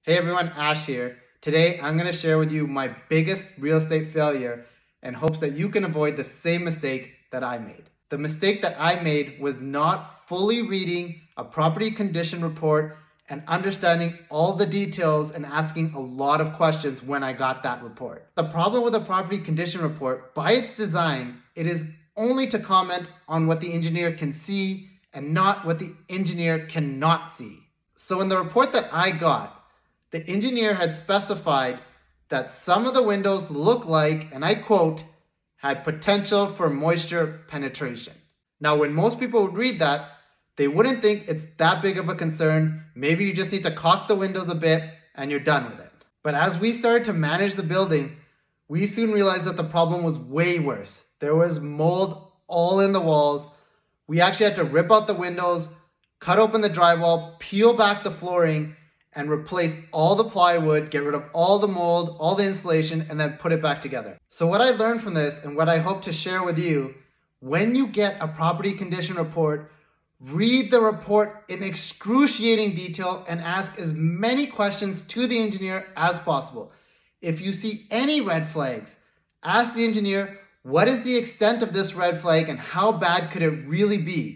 Hey everyone, Ash here. Today I'm going to share with you my biggest real estate failure in hopes that you can avoid the same mistake that I made. The mistake that I made was not fully reading a property condition report and understanding all the details and asking a lot of questions when I got that report. The problem with a property condition report, by its design, it is only to comment on what the engineer can see and not what the engineer cannot see. So in the report that I got, the engineer had specified that some of the windows look like, and I quote, had potential for moisture penetration. Now, when most people would read that, they wouldn't think it's that big of a concern. Maybe you just need to caulk the windows a bit and you're done with it. But as we started to manage the building, we soon realized that the problem was way worse. There was mold all in the walls. We actually had to rip out the windows, cut open the drywall, peel back the flooring, and replace all the plywood, get rid of all the mold, all the insulation, and then put it back together. So what I learned from this and what I hope to share with you, when you get a property condition report, read the report in excruciating detail and ask as many questions to the engineer as possible. If you see any red flags, ask the engineer, what is the extent of this red flag and how bad could it really be?